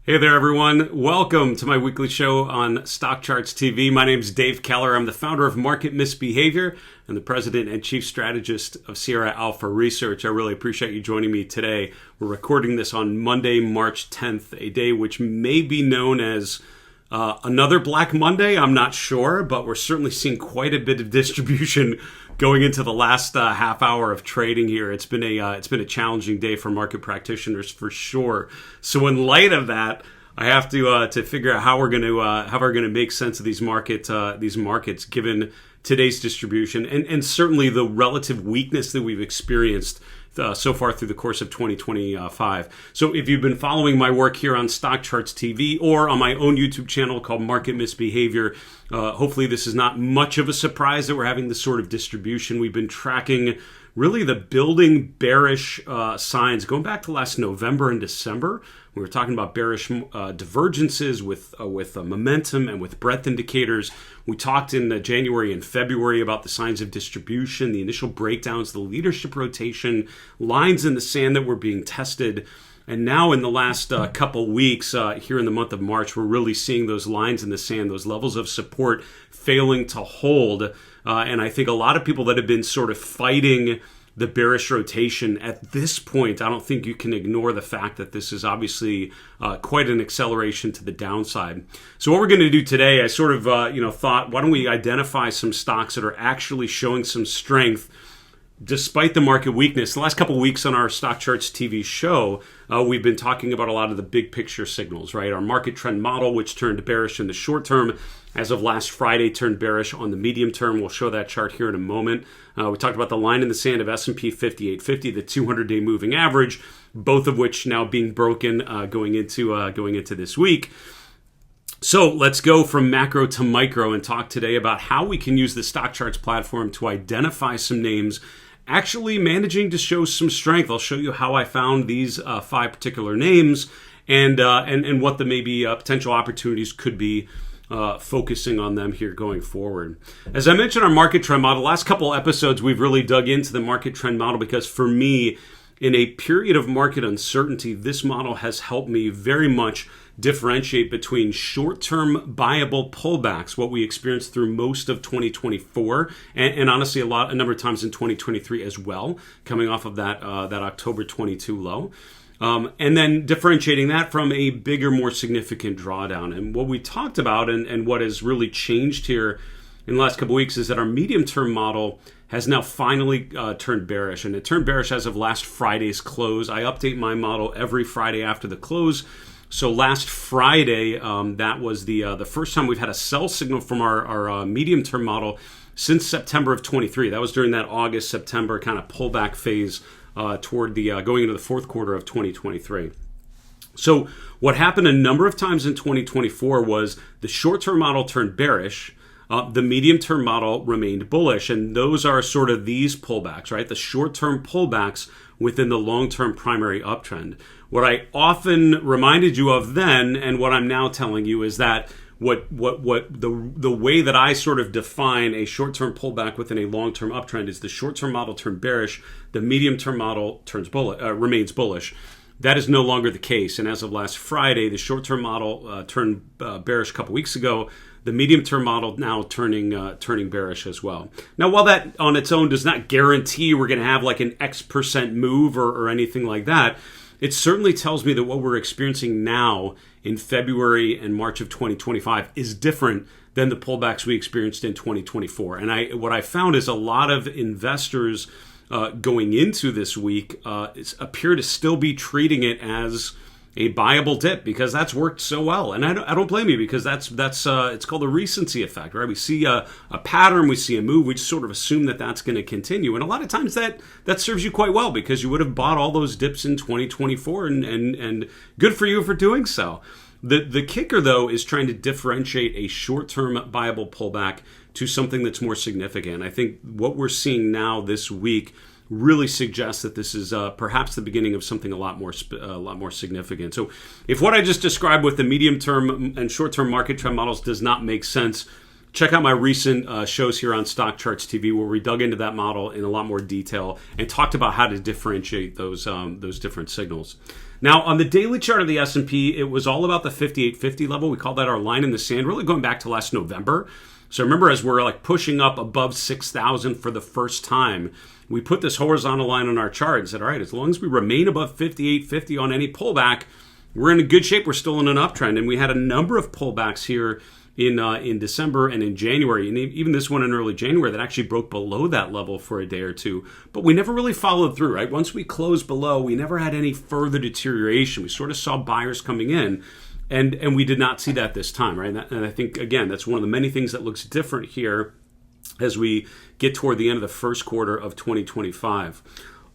Hey there, everyone. Welcome to my weekly show on Stockcharts TV. My name is Dave Keller. I'm the founder of Market Misbehavior and the president and chief strategist of Sierra Alpha Research. I really appreciate you joining me today. We're recording this on Monday, March 10th, a day which may be known as another Black Monday. I'm not sure, but we're certainly seeing quite a bit of distribution going into the last half hour of trading here. It's been a challenging day for market practitioners for sure. So in light of that, I have to figure out how we're going to make sense of these markets given today's distribution and certainly the relative weakness that we've experienced so far through the course of 2025. So if you've been following my work here on Stockcharts TV or on my own YouTube channel called Market Misbehavior, hopefully this is not much of a surprise that we're having this sort of distribution. We've been tracking really the building bearish signs going back to last November and December. We were talking about bearish divergences with momentum and with breadth indicators. We talked in January and February about the signs of distribution, the initial breakdowns, the leadership rotation, lines in the sand that were being tested. And now in the last couple weeks here in the month of March, we're really seeing those lines in the sand, those levels of support failing to hold. And I think a lot of people that have been sort of fighting the bearish rotation at this point, I don't think you can ignore the fact that this is obviously quite an acceleration to the downside. So what we're going to do today, I sort of thought, why don't we identify some stocks that are actually showing some strength despite the market weakness. The last couple of weeks on our Stockcharts TV show, we've been talking about a lot of the big picture signals, right? Our market trend model, which turned bearish in the short term, as of last Friday, turned bearish on the medium term. We'll show that chart here in a moment. We talked about the line in the sand of S&P 5850, the 200-day moving average, both of which now being broken going into this week. So let's go from macro to micro and talk today about how we can use the Stockcharts platform to identify some names actually managing to show some strength. I'll show you how I found these 5 particular names and what the maybe potential opportunities could be focusing on them here going forward. As I mentioned, our market trend model, last couple episodes, we've really dug into the market trend model because for me, in a period of market uncertainty, this model has helped me very much differentiate between short-term buyable pullbacks, what we experienced through most of 2024, and honestly a number of times in 2023 as well, coming off of that October 22 low. And then differentiating that from a bigger, more significant drawdown. And what we talked about and what has really changed here in the last couple of weeks is that our medium-term model has now finally turned bearish. And it turned bearish as of last Friday's close. I update my model every Friday after the close. So last Friday, that was the first time we've had a sell signal from our medium-term model since September of 23. That was during that August-September kind of pullback phase toward the going into the fourth quarter of 2023. So what happened a number of times in 2024 was the short-term model turned bearish, the medium-term model remained bullish, and those are sort of these pullbacks, right? The short-term pullbacks within the long-term primary uptrend. What I often reminded you of then, and what I'm now telling you, is that the way that I sort of define a short-term pullback within a long-term uptrend is the short-term model turned bearish, the medium-term model remains bullish. That is no longer the case, and as of last Friday, the short-term model turned bearish a couple weeks ago. The medium-term model now turning bearish as well. Now, while that on its own does not guarantee we're going to have like an X% move or anything like that, it certainly tells me that what we're experiencing now in February and March of 2025 is different than the pullbacks we experienced in 2024. And what I found is a lot of investors going into this week appear to still be treating it as a buyable dip because that's worked so well. And I don't blame you because that's it's called the recency effect, right? We see a pattern, we see a move, we just sort of assume that that's going to continue. And a lot of times that serves you quite well because you would have bought all those dips in 2024 and good for you for doing so. The kicker, though, is trying to differentiate a short-term buyable pullback to something that's more significant. I think what we're seeing now this week really suggests that this is perhaps the beginning of something a lot more significant. So if what I just described with the medium-term and short-term market trend models does not make sense check out my recent shows here on Stockcharts TV, where we dug into that model in a lot more detail and talked about how to differentiate those different signals. Now, on the daily chart of the S&P, it was all about the 5850 level. We call that our line in the sand, really going back to last November. So remember, as we're like pushing up above 6,000 for the first time, we put this horizontal line on our chart and said, all right, as long as we remain above 5850 on any pullback, we're in a good shape. We're still in an uptrend. And we had a number of pullbacks here in December and in January, and even this one in early January that actually broke below that level for a day or two. But we never really followed through, right? Once we closed below, we never had any further deterioration. We sort of saw buyers coming in, and we did not see that this time, right? And I think, again, that's one of the many things that looks different here as we get toward the end of the first quarter of 2025.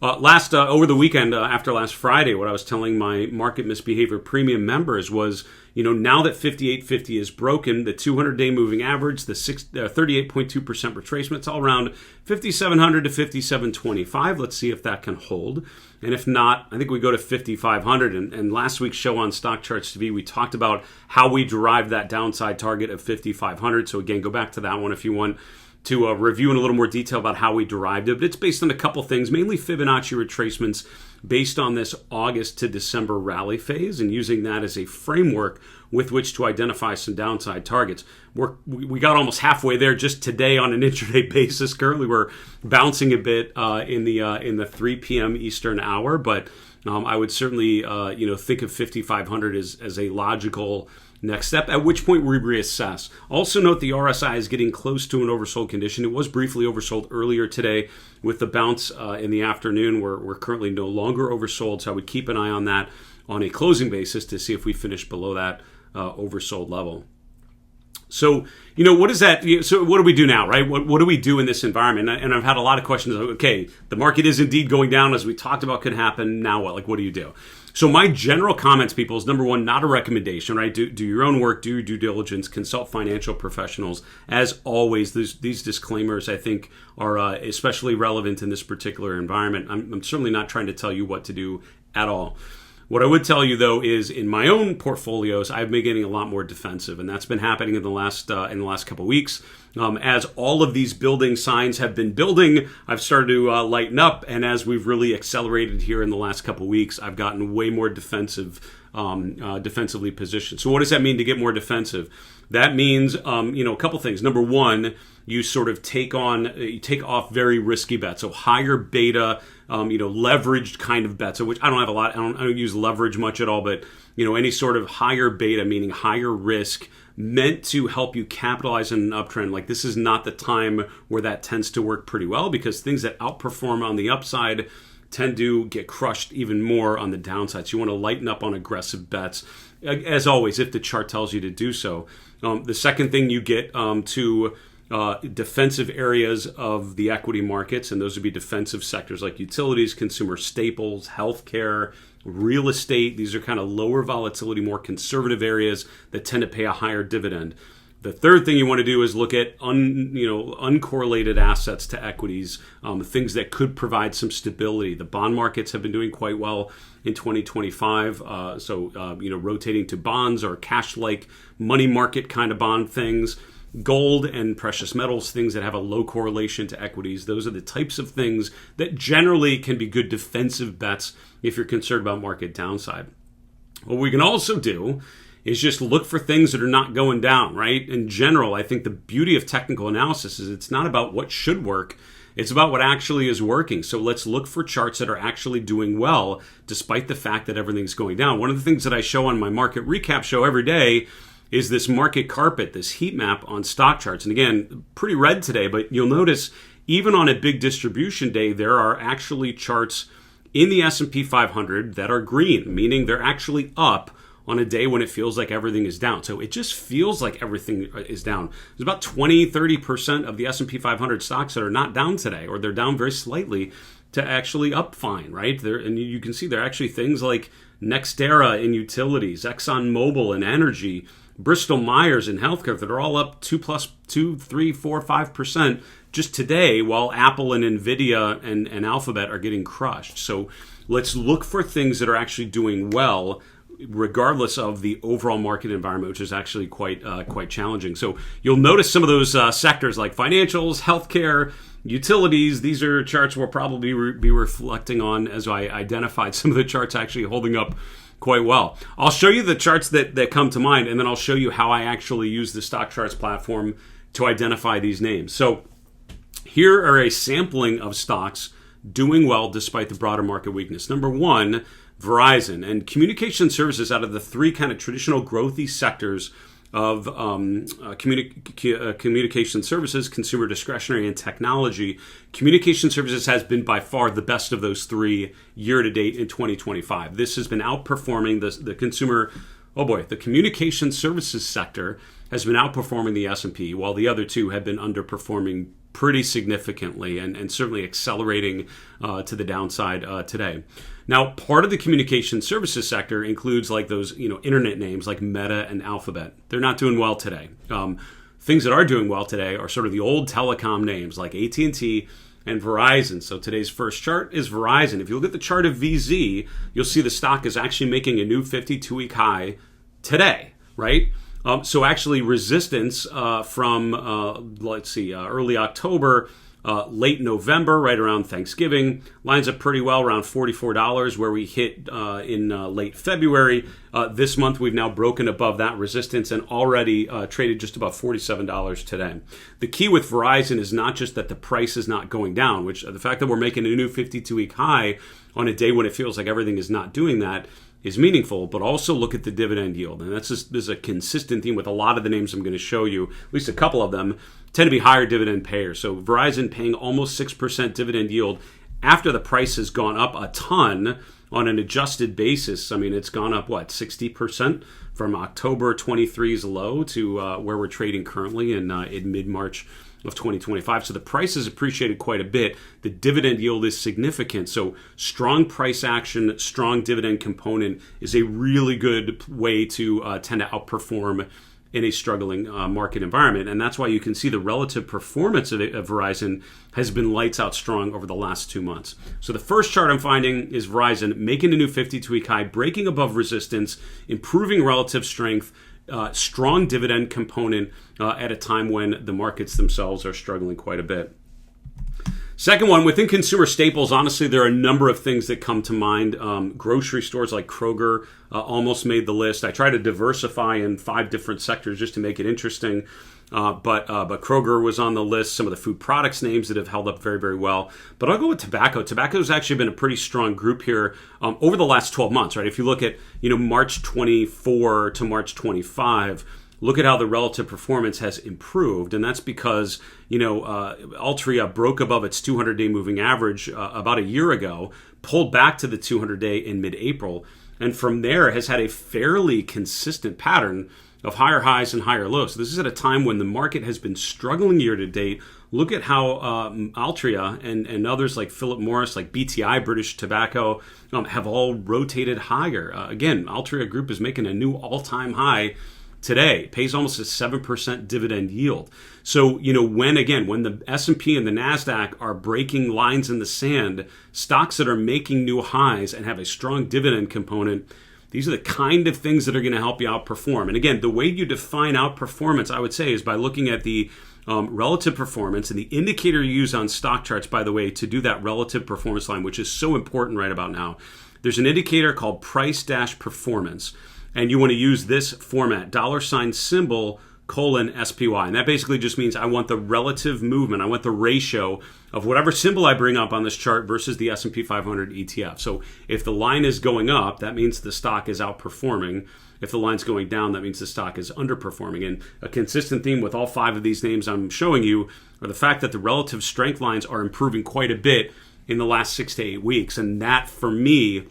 Over the weekend, after last Friday, what I was telling my market misbehavior premium members was, now that 5850 is broken, the 200-day moving average, the 38.2% retracement, it's all around 5,700 to 5,725. Let's see if that can hold. And if not, I think we go to 5,500. And last week's show on Stockcharts TV, we talked about how we derived that downside target of 5,500. So again, go back to that one if you want to review in a little more detail about how we derived it. But it's based on a couple things, mainly Fibonacci retracements based on this August to December rally phase, and using that as a framework with which to identify some downside targets. We got almost halfway there just today on an intraday basis. Currently, we're bouncing a bit in the 3 p.m. Eastern hour, but I would certainly think of 5,500 as a logical next step, at which point we reassess. Also note the RSI is getting close to an oversold condition. It was briefly oversold earlier today with the bounce in the afternoon. We're currently no longer oversold, so I would keep an eye on that on a closing basis to see if we finish below that oversold level. So, what is that? So what do we do now, right? What do we do in this environment? And I've had a lot of questions. Okay, the market is indeed going down, as we talked about could happen. Now what? Like, what do you do? So my general comments, people, is number one, not a recommendation, right? Do your own work, do your due diligence, consult financial professionals. As always, these disclaimers, I think, are especially relevant in this particular environment. I'm certainly not trying to tell you what to do at all. What I would tell you, though, is in my own portfolios, I've been getting a lot more defensive, and that's been happening in the last couple of weeks. As all of these building signs have been building, I've started to lighten up, and as we've really accelerated here in the last couple of weeks, I've gotten way more defensively positioned. So what does that mean to get more defensive? That means, a couple things. Number one, you sort of take off very risky bets, so higher beta, leveraged kind of bets. So which I don't have a lot. I don't use leverage much at all, but any sort of higher beta, meaning higher risk, meant to help you capitalize on an uptrend. Like, this is not the time where that tends to work pretty well, because things that outperform on the upside tend to get crushed even more on the downside. So you want to lighten up on aggressive bets, as always, if the chart tells you to do so. The second thing, you get to defensive areas of the equity markets, and those would be defensive sectors like utilities, consumer staples, healthcare, real estate. These are kind of lower volatility, more conservative areas that tend to pay a higher dividend. The third thing you want to do is look at uncorrelated assets to equities, things that could provide some stability. The bond markets have been doing quite well in 2025, rotating to bonds or cash-like money market kind of bond things. Gold and precious metals, things that have a low correlation to equities. Those are the types of things that generally can be good defensive bets if you're concerned about market downside. What we can also do is just look for things that are not going down, right? In general, I think the beauty of technical analysis is it's not about what should work, it's about what actually is working. So let's look for charts that are actually doing well, despite the fact that everything's going down. One of the things that I show on my market recap show every day is this market carpet, this heat map on Stockcharts. And again, pretty red today, but you'll notice even on a big distribution day, there are actually charts in the S&P 500 that are green, meaning they're actually up on a day when it feels like everything is down. So it just feels like everything is down. There's about 20-30% of the S&P 500 stocks that are not down today, or they're down very slightly, to actually up fine, right? And you can see there are actually things like Nextera in utilities, ExxonMobil in energy, Bristol-Myers in healthcare that are all up 2+, 3%, 4%, 5% just today, while Apple and Nvidia and Alphabet are getting crushed. So let's look for things that are actually doing well regardless of the overall market environment, which is actually quite challenging. So you'll notice some of those sectors like financials, healthcare, utilities. These are charts we'll probably be reflecting on as I identified some of the charts actually holding up quite well. I'll show you the charts that come to mind, and then I'll show you how I actually use the Stockcharts platform to identify these names. So here are a sampling of stocks doing well despite the broader market weakness. Number one, Verizon. And communication services, out of the three kind of traditional growthy sectors of communication services, consumer discretionary, and technology, communication services has been by far the best of those three year to date in 2025. This has been outperforming the consumer. Oh boy, the communication services sector has been outperforming the S&P, while the other two have been underperforming pretty significantly and certainly accelerating to the downside today. Now, part of the communication services sector includes like those internet names like Meta and Alphabet. They're not doing well today. Things that are doing well today are sort of the old telecom names like AT&T and Verizon. So today's first chart is Verizon. If you look at the chart of VZ, you'll see the stock is actually making a new 52-week high today, right? So actually resistance from, early October, late November, right around Thanksgiving, lines up pretty well around $44 where we hit in late February. This month we've now broken above that resistance and already traded just about $47 today. The key with Verizon is not just that the price is not going down, which the fact that we're making a new 52-week high on a day when it feels like everything is not doing that is meaningful, but also look at the dividend yield. And this is a consistent theme with a lot of the names I'm going to show you, at least a couple of them, tend to be higher dividend payers. So Verizon paying almost 6% dividend yield after the price has gone up a ton on an adjusted basis. I mean, it's gone up, 60% from October 23's low to where we're trading currently in mid-March of 2025. So the price has appreciated quite a bit. The dividend yield is significant. So strong price action, strong dividend component is a really good way to tend to outperform in a struggling market environment. And that's why you can see the relative performance of Verizon has been lights out strong over the last 2 months. So the first chart I'm finding is Verizon making a new 52-week high, breaking above resistance, improving relative strength, strong dividend component at a time when the markets themselves are struggling quite a bit. Second one, within consumer staples, honestly, there are a number of things that come to mind. Grocery stores like Kroger almost made the list. I try to diversify in 5 different sectors just to make it interesting. But Kroger was on the list. Some of the food products names that have held up very, very well. But I'll go with tobacco. Tobacco has actually been a pretty strong group here over the last 12 months, right? If you look at March 24 to March 25, look at how the relative performance has improved, and that's because Altria broke above its 200-day moving average about a year ago, pulled back to the 200-day in mid-April, and from there has had a fairly consistent pattern of higher highs and higher lows. So this is at a time when the market has been struggling year to date. Look at how Altria and others like Philip Morris, like BTI, British Tobacco, have all rotated higher. Again, Altria Group is making a new all-time high today, pays almost a 7% dividend yield. So, when the S&P and the NASDAQ are breaking lines in the sand, stocks that are making new highs and have a strong dividend component, these are the kind of things that are going to help you outperform. And again, the way you define outperformance, I would say, is by looking at the relative performance, and the indicator you use on stock charts, by the way, to do that relative performance line, which is so important right about now. There's an indicator called price-performance. And you want to use this format, $symbol : SPY. And that basically just means I want the relative movement. I want the ratio of whatever symbol I bring up on this chart versus the S&P 500 ETF. So if the line is going up, that means the stock is outperforming. If the line's going down, that means the stock is underperforming. And a consistent theme with all 5 of these names I'm showing you are the fact that the relative strength lines are improving quite a bit in the last 6 to 8 weeks. And that, for me,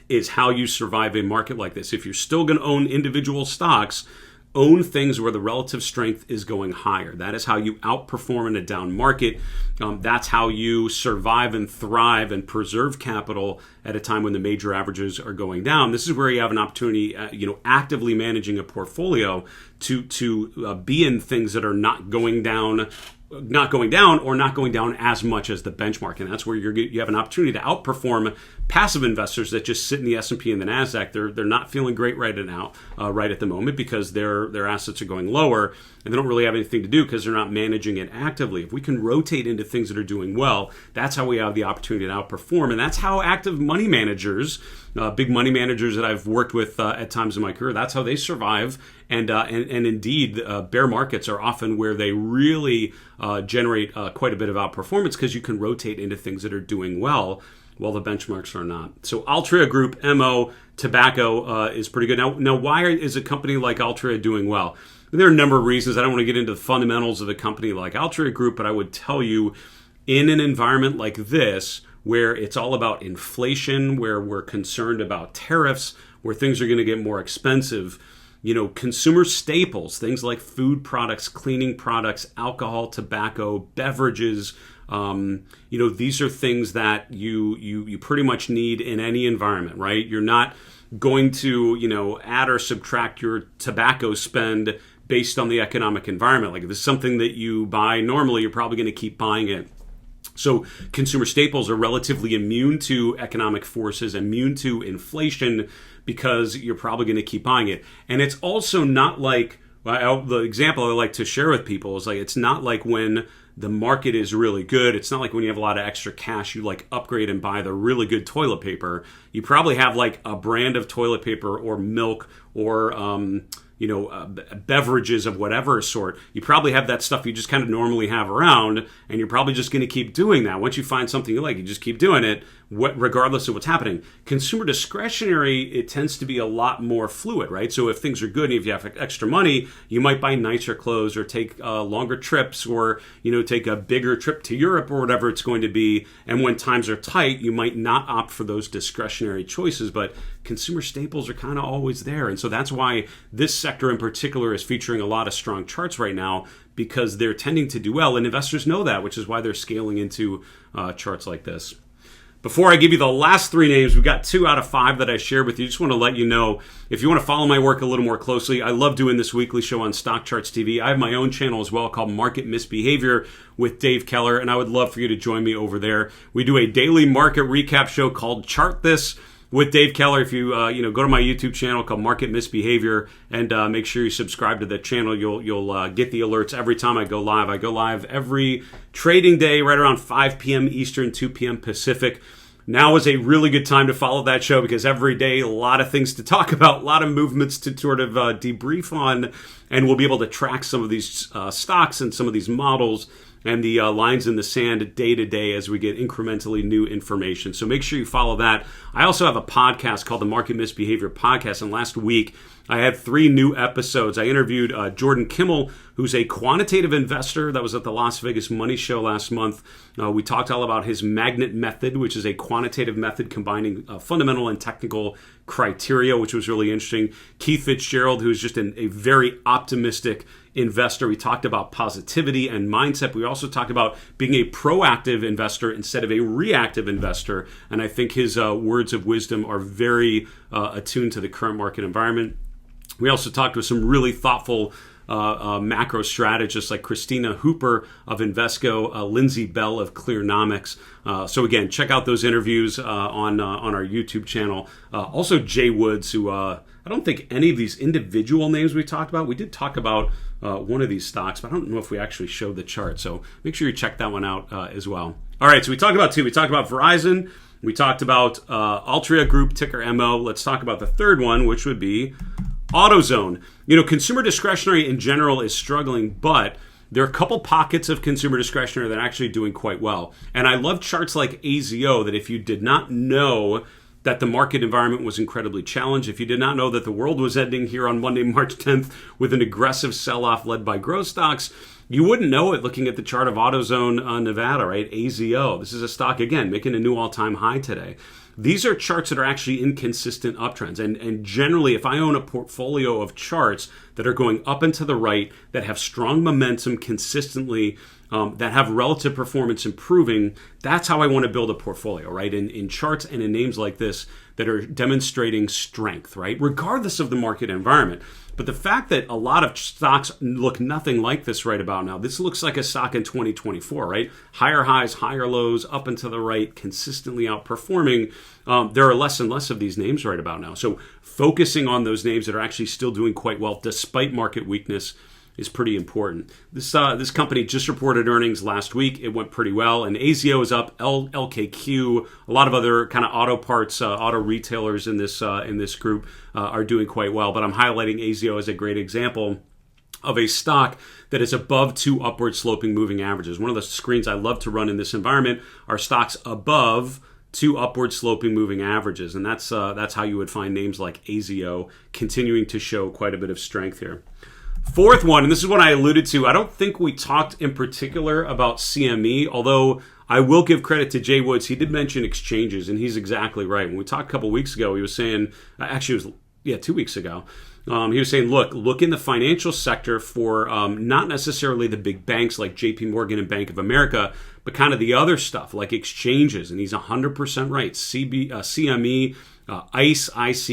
is how you survive a market like this. If you're still going to own individual stocks, own things where the relative strength is going higher. That is how you outperform in a down market. That's how you survive and thrive and preserve capital at a time when the major averages are going down. This is where you have an opportunity, actively managing a portfolio to be in things that are not going down or not going down as much as the benchmark, and that's where you have an opportunity to outperform passive investors that just sit in the S&P and the Nasdaq. They're not feeling great right now, right at the moment, because their assets are going lower, and they don't really have anything to do because they're not managing it actively. If we can rotate into things that are doing well, that's how we have the opportunity to outperform, and that's how active money managers, big money managers that I've worked with at times in my career, that's how they survive. And indeed, bear markets are often where they really generate quite a bit of outperformance, because you can rotate into things that are doing well while the benchmarks are not. So Altria Group, MO, tobacco is pretty good. Now, why is a company like Altria doing well? There are a number of reasons. I don't want to get into the fundamentals of a company like Altria Group, but I would tell you, in an environment like this, where it's all about inflation, where we're concerned about tariffs, where things are going to get more expensive, consumer staples, things like food products, cleaning products, alcohol, tobacco, beverages, these are things that you pretty much need in any environment, right? You're not going to, add or subtract your tobacco spend based on the economic environment. Like, if it's something that you buy normally, you're probably going to keep buying it. So consumer staples are relatively immune to economic forces, immune to inflation, because you're probably going to keep buying it. And it's also not like, the example I like to share with people is, like, it's not like when the market is really good. It's not like when you have a lot of extra cash, you upgrade and buy the really good toilet paper. You probably have a brand of toilet paper or milk or beverages of whatever sort. You probably have that stuff you just kind of normally have around, and you're probably just going to keep doing that. Once you find something you like, you just keep doing it, regardless of what's happening. Consumer discretionary, it tends to be a lot more fluid, right? So if things are good and if you have extra money, you might buy nicer clothes or take longer trips, or take a bigger trip to Europe or whatever it's going to be. And when times are tight, you might not opt for those discretionary choices, but consumer staples are kind of always there. And so that's why this sector in particular is featuring a lot of strong charts right now, because they're tending to do well, and investors know that, which is why they're scaling into charts like this. Before I give you the last three names, we've got 2 out of 5 that I shared with you. Just want to let you know, if you want to follow my work a little more closely, I love doing this weekly show on Stockcharts TV. I have my own channel as well called Market Misbehavior with Dave Keller, and I would love for you to join me over there. We do a daily market recap show called Chart This with Dave Keller. If you go to my YouTube channel called Market Misbehavior and make sure you subscribe to the channel, you'll get the alerts every time I go live. I go live every trading day right around 5 p.m. Eastern, 2 p.m. Pacific. Now is a really good time to follow that show, because every day a lot of things to talk about, a lot of movements to sort of debrief on, and we'll be able to track some of these stocks and some of these models and the lines in the sand day to day as we get incrementally new information. So make sure you follow that. I also have a podcast called the Market Misbehavior Podcast, and last week I had 3 new episodes. I interviewed Jordan Kimmel, who's a quantitative investor that was at the Las Vegas Money Show last month. We talked all about his magnet method, which is a quantitative method combining fundamental and technical criteria, which was really interesting. Keith Fitzgerald, who's just a very optimistic investor. We talked about positivity and mindset. We also talked about being a proactive investor instead of a reactive investor. And I think his words of wisdom are very attuned to the current market environment. We also talked with some really thoughtful macro strategists like Christina Hooper of Invesco, Lindsay Bell of Clearnomics. So again, check out those interviews on our YouTube channel. Also Jay Woods, who I don't think any of these individual names we talked about. We did talk about one of these stocks, but I don't know if we actually showed the chart. So make sure you check that one out as well. All right, so we talked about 2. We talked about Verizon. We talked about Altria Group, ticker MO. Let's talk about the third one, which would be AutoZone. Consumer discretionary in general is struggling, but there are a couple pockets of consumer discretionary that are actually doing quite well. And I love charts like AZO that if you did not know that the market environment was incredibly challenged, if you did not know that the world was ending here on Monday, March 10th with an aggressive sell-off led by growth stocks, you wouldn't know it looking at the chart of AutoZone Nevada, right? AZO. This is a stock, again, making a new all-time high today. These are charts that are actually in consistent uptrends. And generally, if I own a portfolio of charts that are going up and to the right, that have strong momentum consistently, that have relative performance improving, that's how I want to build a portfolio, right? In charts and in names like this that are demonstrating strength, right? Regardless of the market environment. But the fact that a lot of stocks look nothing like this right about now, this looks like a stock in 2024, right? Higher highs, higher lows, up and to the right, consistently outperforming. There are less and less of these names right about now. So focusing on those names that are actually still doing quite well despite market weakness is pretty important. This company just reported earnings last week. It went pretty well, and AZO is up. LKQ, a lot of other kind of auto parts, auto retailers in this group are doing quite well. But I'm highlighting AZO as a great example of a stock that is above 2 upward sloping moving averages. One of the screens I love to run in this environment are stocks above 2 upward sloping moving averages, and that's how you would find names like AZO continuing to show quite a bit of strength here. Fourth one, and this is what I alluded to, I don't think we talked in particular about CME, although I will give credit to Jay Woods. He did mention exchanges, and he's exactly right. When we talked a couple weeks ago, he was saying, actually it was 2 weeks ago, he was saying, look in the financial sector for not necessarily the big banks like JP Morgan and Bank of America, but kind of the other stuff like exchanges, and he's 100% right. CME, ICE, ICE,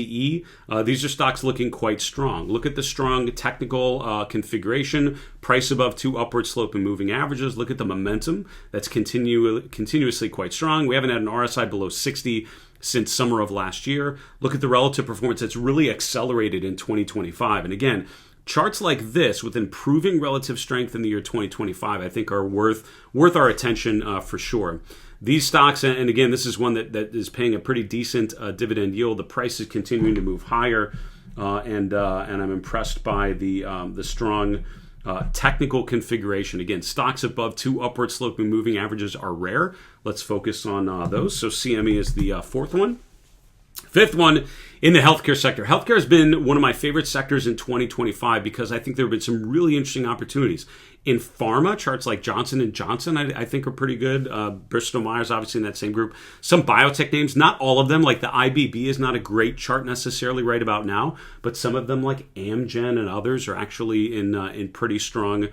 these are stocks looking quite strong. Look at the strong technical configuration, price above 2 upward sloping moving averages. Look at the momentum that's continuously quite strong. We haven't had an RSI below 60 since summer of last year. Look at the relative performance that's really accelerated in 2025. And again, charts like this with improving relative strength in the year 2025, I think are worth our attention for sure. These stocks, and again, this is one that is paying a pretty decent dividend yield. The price is continuing to move higher, and I'm impressed by the strong technical configuration. Again, stocks above 2 upward sloping moving averages are rare. Let's focus on those. So CME is the fourth one. Fifth one, in the healthcare sector. Healthcare has been one of my favorite sectors in 2025 because I think there have been some really interesting opportunities. In pharma, charts like Johnson & Johnson, I think are pretty good. Bristol-Myers, obviously in that same group. Some biotech names, not all of them, like the IBB is not a great chart necessarily right about now, but some of them like Amgen and others are actually in pretty strong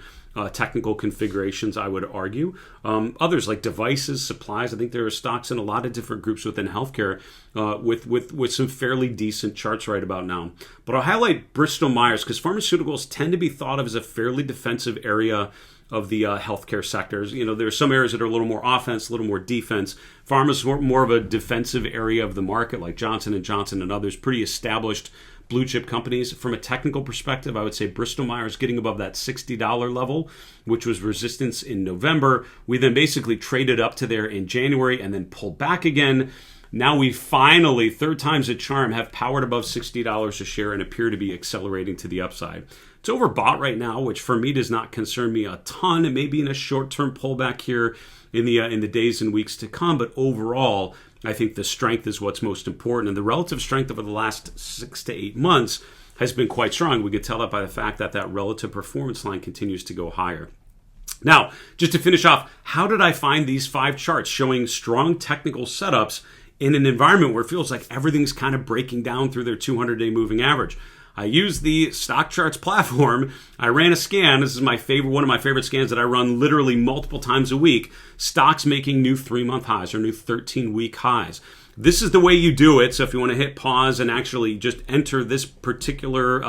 technical configurations, I would argue. Others like devices, supplies, I think there are stocks in a lot of different groups within healthcare with some fairly decent charts right about now. But I'll highlight Bristol-Myers because pharmaceuticals tend to be thought of as a fairly defensive area of the healthcare sectors. You know, there are some areas that are a little more offense, a little more defense. Pharma is more of a defensive area of the market, like Johnson & Johnson and others, pretty established blue chip companies. From a technical perspective, I would say Bristol-Myers getting above that $60 level, which was resistance in November. We then basically traded up to there in January and then pulled back again. Now we finally, third time's a charm, have powered above $60 a share and appear to be accelerating to the upside. It's overbought right now, which for me does not concern me a ton. It may be in a short-term pullback here in the days and weeks to come, but overall, I think the strength is what's most important. And the relative strength over the last 6 to 8 months has been quite strong. We could tell that by the fact that that relative performance line continues to go higher. Now, just to finish off, how did I find these 5 charts showing strong technical setups in an environment where it feels like everything's kind of breaking down through their 200-day moving average? I used the Stockcharts platform. I ran a scan. This is one of my favorite scans that I run literally multiple times a week. Stocks making new 3-month highs or new 13-week highs. This is the way you do it. So if you want to hit pause and actually just enter this particular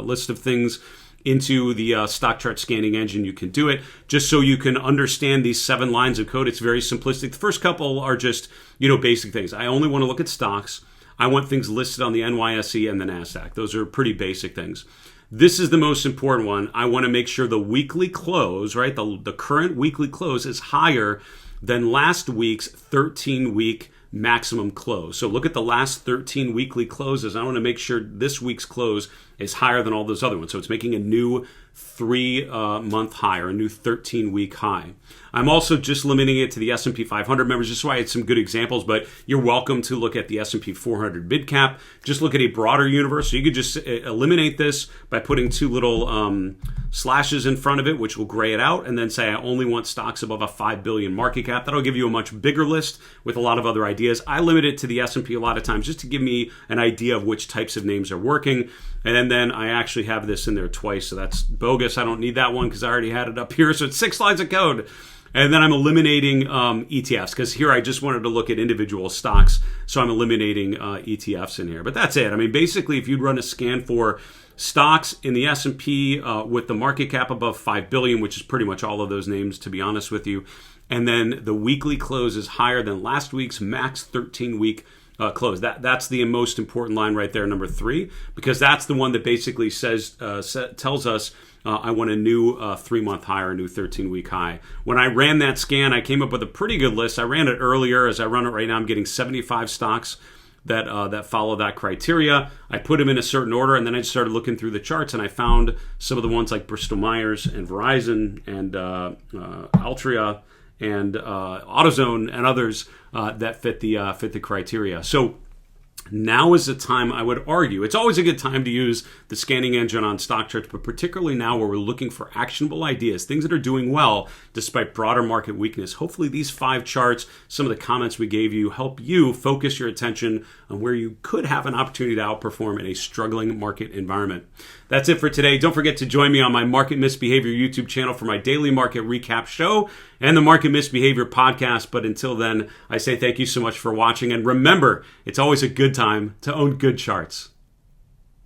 list of things into the Stockchart scanning engine, you can do it. Just so you can understand these 7 lines of code, it's very simplistic. The first couple are just, basic things. I only want to look at stocks. I want things listed on the NYSE and the NASDAQ. Those are pretty basic things. This is the most important one. I want to make sure the weekly close, right? The current weekly close is higher than last week's 13-week maximum close. So look at the last 13 weekly closes. I want to make sure this week's close is higher than all those other ones. So it's making a new 3-month high or a new 13-week high. I'm also just limiting it to the S&P 500 members, just so I had some good examples, but you're welcome to look at the S&P 400 mid cap. Just look at a broader universe. So you could just eliminate this by putting 2 little slashes in front of it, which will gray it out, and then say I only want stocks above a 5 billion market cap. That'll give you a much bigger list with a lot of other ideas. I limit it to the S&P a lot of times just to give me an idea of which types of names are working. And then I actually have this in there twice, so that's bogus. I don't need that one because I already had it up here. So it's 6 lines of code. And then I'm eliminating ETFs because here I just wanted to look at individual stocks. So I'm eliminating ETFs in here. But that's it. I mean, basically, if you'd run a scan for Stocks in the S&P with the market cap above 5 billion, which is pretty much all of those names, to be honest with you. And then the weekly close is higher than last week's max 13-week close. That's the most important line right there, number 3, because that's the one that basically tells us I want a new 3-month high or a new 13-week high. When I ran that scan, I came up with a pretty good list. I ran it earlier. As I run it right now, I'm getting 75 stocks that follow that criteria. I put them in a certain order, and then I just started looking through the charts, and I found some of the ones like Bristol-Myers and Verizon and Altria and AutoZone and others that fit the criteria. So now is the time, I would argue. It's always a good time to use the scanning engine on Stockcharts, but particularly now where we're looking for actionable ideas, things that are doing well despite broader market weakness. Hopefully these 5 charts, some of the comments we gave you, help you focus your attention on where you could have an opportunity to outperform in a struggling market environment. That's it for today. Don't forget to join me on my Market Misbehavior YouTube channel for my daily market recap show and the Market Misbehavior podcast. But until then, I say thank you so much for watching. And remember, it's always a good time to own good charts.